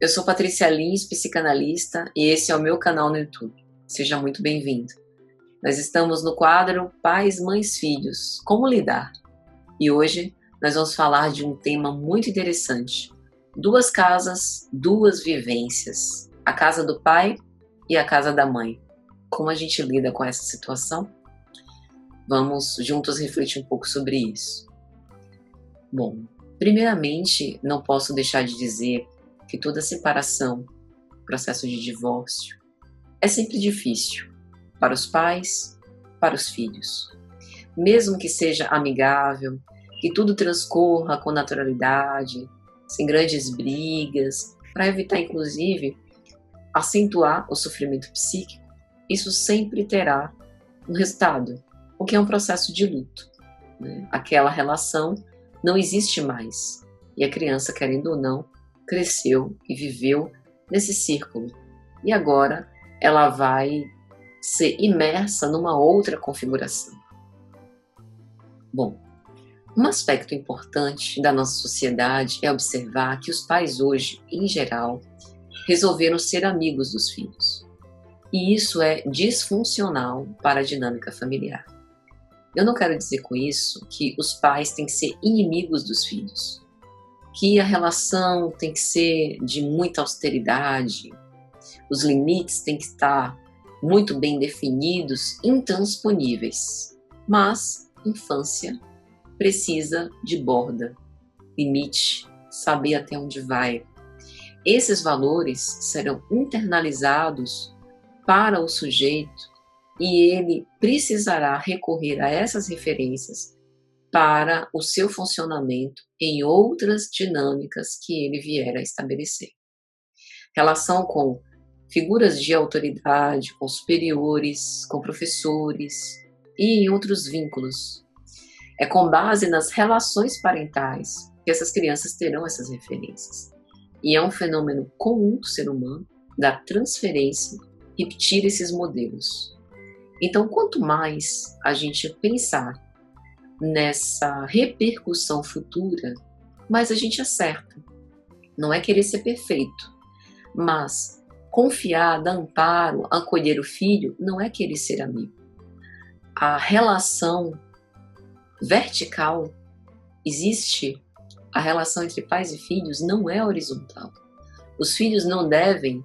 Eu sou Patrícia Lins, psicanalista, e esse é o meu canal no YouTube. Seja muito bem-vindo. Nós estamos no quadro Pais, Mães, Filhos, Como Lidar? E hoje nós vamos falar de um tema muito interessante. Duas casas, duas vivências. A casa do pai e a casa da mãe. Como a gente lida com essa situação? Vamos juntos refletir um pouco sobre isso. Bom, primeiramente, não posso deixar de dizer que toda separação, processo de divórcio, é sempre difícil para os pais, para os filhos. Mesmo que seja amigável, que tudo transcorra com naturalidade, sem grandes brigas, para evitar, inclusive, acentuar o sofrimento psíquico, isso sempre terá um resultado, o que é um processo de luto, né? Aquela relação não existe mais, e a criança, querendo ou não, cresceu e viveu nesse círculo. E agora ela vai ser imersa numa outra configuração. Bom, um aspecto importante da nossa sociedade é observar que os pais hoje, em geral, resolveram ser amigos dos filhos. E isso é disfuncional para a dinâmica familiar. Eu não quero dizer com isso que os pais têm que ser inimigos dos filhos, que a relação tem que ser de muita austeridade, os limites têm que estar muito bem definidos, intransponíveis. Mas infância precisa de borda, limite, saber até onde vai. Esses valores serão internalizados para o sujeito e ele precisará recorrer a essas referências para o seu funcionamento em outras dinâmicas que ele vier a estabelecer. Relação com figuras de autoridade, com superiores, com professores e em outros vínculos. É com base nas relações parentais que essas crianças terão essas referências. E é um fenômeno comum do ser humano, da transferência, repetir esses modelos. Então, quanto mais a gente pensar nessa repercussão futura, mais a gente acerta. Não é querer ser perfeito, mas confiar, dar amparo, acolher o filho, não é querer ser amigo. A relação vertical existe, a relação entre pais e filhos não é horizontal. Os filhos não devem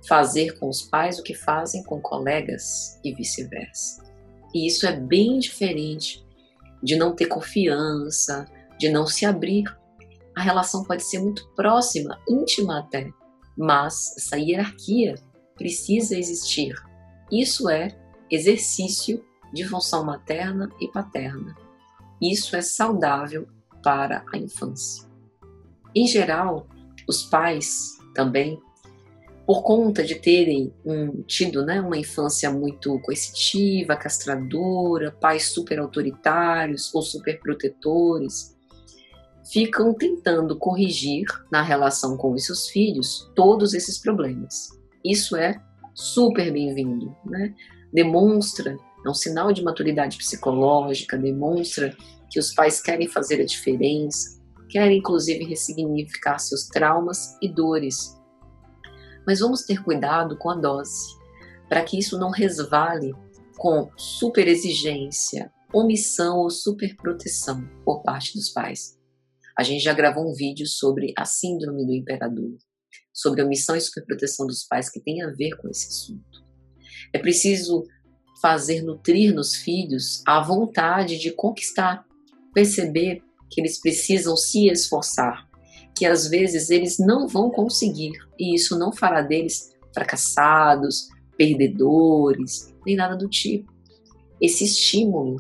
fazer com os pais o que fazem com colegas e vice-versa. E isso é bem diferente de não ter confiança, de não se abrir. A relação pode ser muito próxima, íntima até, mas essa hierarquia precisa existir. Isso é exercício de função materna e paterna. Isso é saudável para a infância. Em geral, os pais também, por conta de terem tido uma infância muito coercitiva, castradora, pais super autoritários ou super protetores, ficam tentando corrigir na relação com os seus filhos todos esses problemas. Isso é super bem-vindo, né? Demonstra, é um sinal de maturidade psicológica, demonstra que os pais querem fazer a diferença, querem inclusive ressignificar seus traumas e dores. Mas vamos ter cuidado com a dose, para que isso não resvale com super exigência, omissão ou superproteção por parte dos pais. A gente já gravou um vídeo sobre a síndrome do imperador, sobre a omissão e superproteção dos pais, que tem a ver com esse assunto. É preciso fazer nutrir nos filhos a vontade de conquistar, perceber que eles precisam se esforçar, que às vezes eles não vão conseguir, e isso não fará deles fracassados, perdedores, nem nada do tipo. Esse estímulo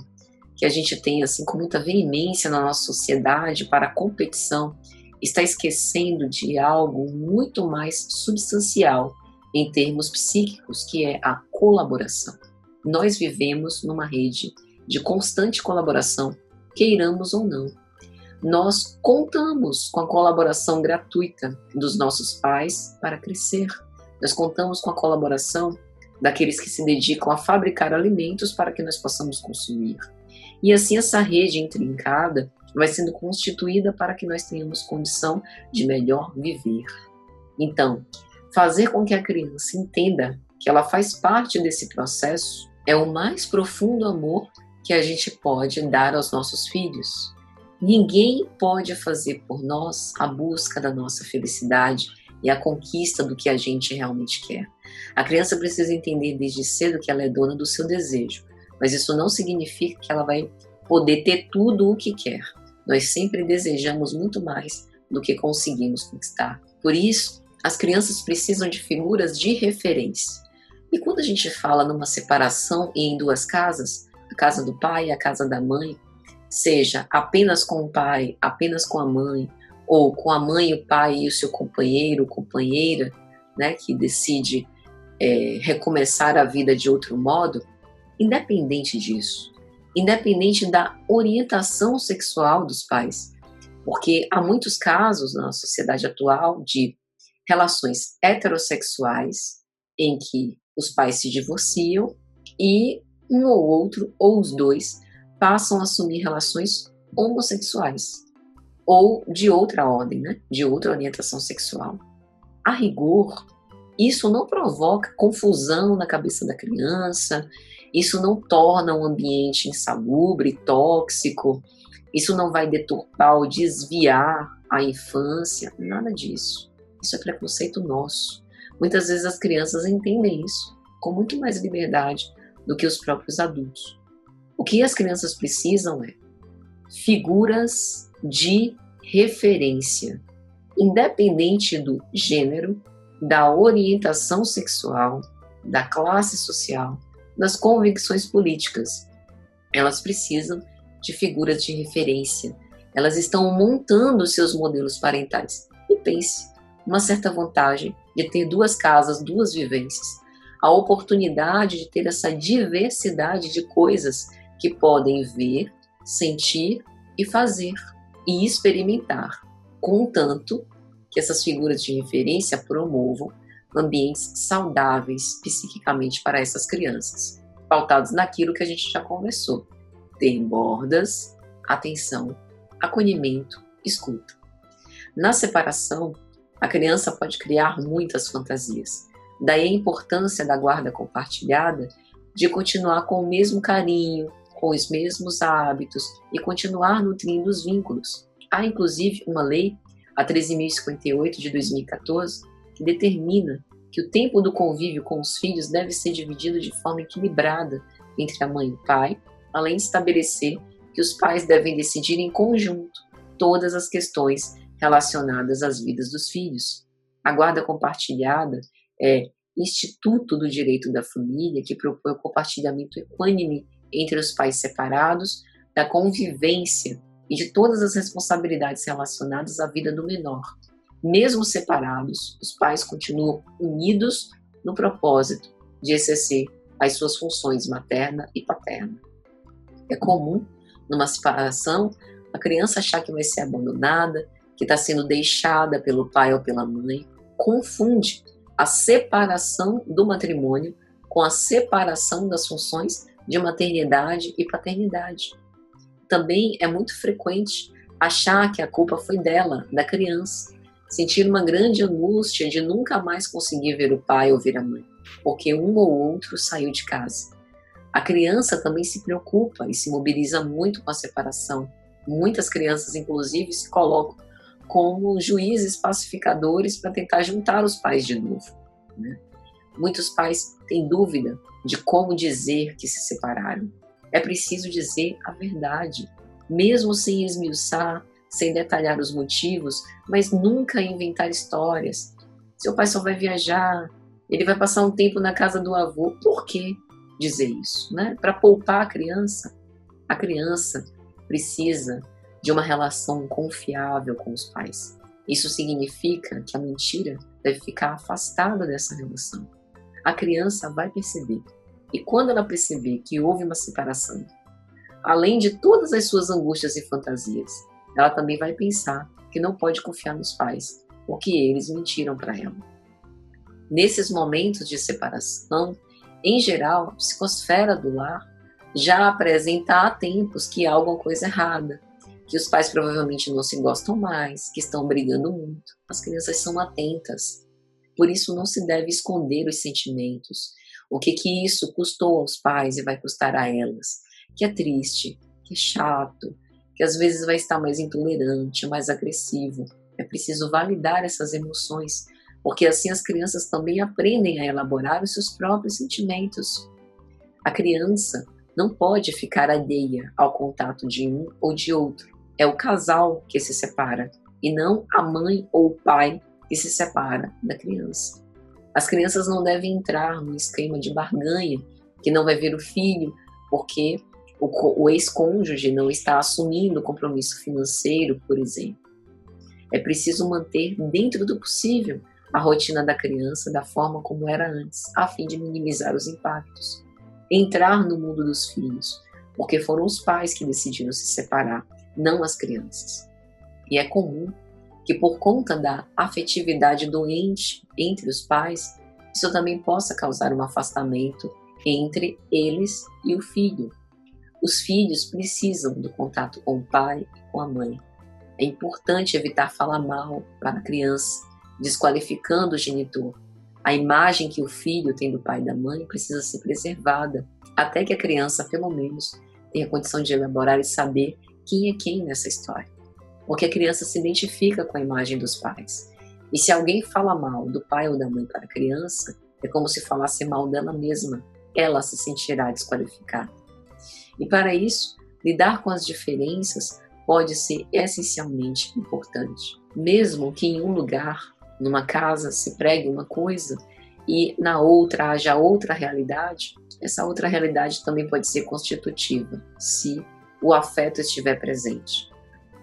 que a gente tem assim com muita veemência na nossa sociedade para a competição está esquecendo de algo muito mais substancial em termos psíquicos, que é a colaboração. Nós vivemos numa rede de constante colaboração, queiramos ou não. Nós contamos com a colaboração gratuita dos nossos pais para crescer. Nós contamos com a colaboração daqueles que se dedicam a fabricar alimentos para que nós possamos consumir. E assim essa rede intrincada vai sendo constituída para que nós tenhamos condição de melhor viver. Então, fazer com que a criança entenda que ela faz parte desse processo é o mais profundo amor que a gente pode dar aos nossos filhos. Ninguém pode fazer por nós a busca da nossa felicidade e a conquista do que a gente realmente quer. A criança precisa entender desde cedo que ela é dona do seu desejo, mas isso não significa que ela vai poder ter tudo o que quer. Nós sempre desejamos muito mais do que conseguimos conquistar. Por isso, as crianças precisam de figuras de referência. E quando a gente fala numa separação e em duas casas, a casa do pai e a casa da mãe, seja apenas com o pai, apenas com a mãe, ou com a mãe, o pai e o seu companheiro ou companheira, né, que decide recomeçar a vida de outro modo, independente disso, independente da orientação sexual dos pais, porque há muitos casos na sociedade atual de relações heterossexuais em que os pais se divorciam e um ou outro, ou os dois, passam a assumir relações homossexuais ou de outra ordem, né? De outra orientação sexual. A rigor, isso não provoca confusão na cabeça da criança, isso não torna um ambiente insalubre, tóxico, isso não vai deturpar ou desviar a infância, nada disso. Isso é preconceito nosso. Muitas vezes as crianças entendem isso com muito mais liberdade do que os próprios adultos. O que as crianças precisam é figuras de referência, independente do gênero, da orientação sexual, da classe social, das convicções políticas. Elas precisam de figuras de referência. Elas estão montando seus modelos parentais. E pense, uma certa vantagem de ter duas casas, duas vivências, a oportunidade de ter essa diversidade de coisas que podem ver, sentir e fazer e experimentar, contanto que essas figuras de referência promovam ambientes saudáveis psiquicamente para essas crianças, pautados naquilo que a gente já conversou: ter bordas, atenção, acolhimento, escuta. Na separação, a criança pode criar muitas fantasias. Daí a importância da guarda compartilhada de continuar com o mesmo carinho, com os mesmos hábitos e continuar nutrindo os vínculos. Há inclusive uma lei, a 13.058 de 2014, que determina que o tempo do convívio com os filhos deve ser dividido de forma equilibrada entre a mãe e o pai, além de estabelecer que os pais devem decidir em conjunto todas as questões relacionadas às vidas dos filhos. A guarda compartilhada é Instituto do Direito da Família, que propõe o compartilhamento equânime entre os pais separados, da convivência e de todas as responsabilidades relacionadas à vida do menor. Mesmo separados, os pais continuam unidos no propósito de exercer as suas funções materna e paterna. É comum, numa separação, a criança achar que vai ser abandonada, que está sendo deixada pelo pai ou pela mãe. Confunde a separação do matrimônio com a separação das funções de maternidade e paternidade. Também é muito frequente achar que a culpa foi dela, da criança, sentir uma grande angústia de nunca mais conseguir ver o pai ou ver a mãe, porque um ou outro saiu de casa. A criança também se preocupa e se mobiliza muito com a separação. Muitas crianças, inclusive, se colocam como juízes pacificadores para tentar juntar os pais de novo, né? Muitos pais têm dúvida de como dizer que se separaram. É preciso dizer a verdade, mesmo sem esmiuçar, sem detalhar os motivos, mas nunca inventar histórias. Seu pai só vai viajar, ele vai passar um tempo na casa do avô. Por que dizer isso, né? Para poupar a criança. A criança precisa de uma relação confiável com os pais. Isso significa que a mentira deve ficar afastada dessa relação. A criança vai perceber. E quando ela perceber que houve uma separação, além de todas as suas angústias e fantasias, ela também vai pensar que não pode confiar nos pais, porque eles mentiram para ela. Nesses momentos de separação, em geral, a psicosfera do lar já apresenta há tempos que há alguma coisa errada, que os pais provavelmente não se gostam mais, que estão brigando muito. As crianças são atentas Por isso não se deve esconder os sentimentos. O que isso custou aos pais e vai custar a elas? Que é triste, que é chato, que às vezes vai estar mais intolerante, mais agressivo. É preciso validar essas emoções, porque assim as crianças também aprendem a elaborar os seus próprios sentimentos. A criança não pode ficar alheia ao contato de um ou de outro. É o casal que se separa, e não a mãe ou o pai que se separa da criança. As crianças não devem entrar no esquema de barganha, que não vai ver o filho porque o ex-cônjuge não está assumindo o compromisso financeiro, por exemplo. É preciso manter dentro do possível a rotina da criança da forma como era antes, a fim de minimizar os impactos. Entrar no mundo dos filhos, porque foram os pais que decidiram se separar, não as crianças. E é comum que por conta da afetividade doente entre os pais, isso também possa causar um afastamento entre eles e o filho. Os filhos precisam do contato com o pai e com a mãe. É importante evitar falar mal para a criança, desqualificando o genitor. A imagem que o filho tem do pai e da mãe precisa ser preservada, até que a criança, pelo menos, tenha condição de elaborar e saber quem é quem nessa história. Porque a criança se identifica com a imagem dos pais. E se alguém fala mal do pai ou da mãe para a criança, é como se falasse mal dela mesma. Ela se sentirá desqualificada. E para isso, lidar com as diferenças pode ser essencialmente importante. Mesmo que em um lugar, numa casa, se pregue uma coisa e na outra haja outra realidade, essa outra realidade também pode ser constitutiva, se o afeto estiver presente.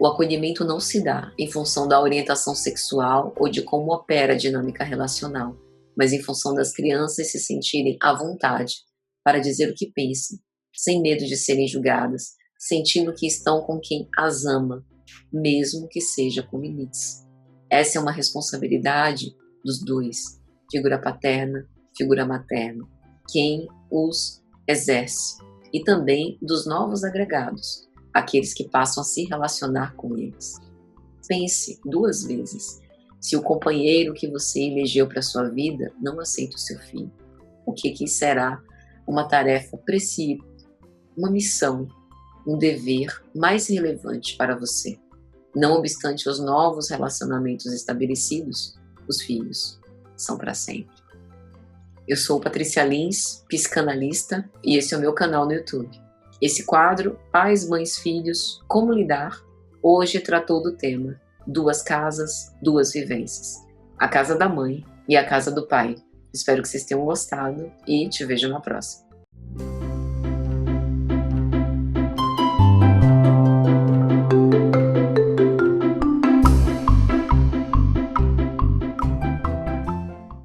O acolhimento não se dá em função da orientação sexual ou de como opera a dinâmica relacional, mas em função das crianças se sentirem à vontade para dizer o que pensam, sem medo de serem julgadas, sentindo que estão com quem as ama, mesmo que seja com limites. Essa é uma responsabilidade dos dois, figura paterna, figura materna, quem os exerce, e também dos novos agregados, aqueles que passam a se relacionar com eles. Pense 2 vezes se o companheiro que você elegeu para sua vida não aceita o seu filho. O que será uma tarefa precisa, uma missão, um dever mais relevante para você? Não obstante os novos relacionamentos estabelecidos, os filhos são para sempre. Eu sou Patrícia Lins, psicanalista, e esse é o meu canal no YouTube. Esse quadro, Pais, Mães, Filhos, Como Lidar, hoje tratou do tema 2 casas, 2 vivências. A casa da mãe e a casa do pai. Espero que vocês tenham gostado e te vejo na próxima.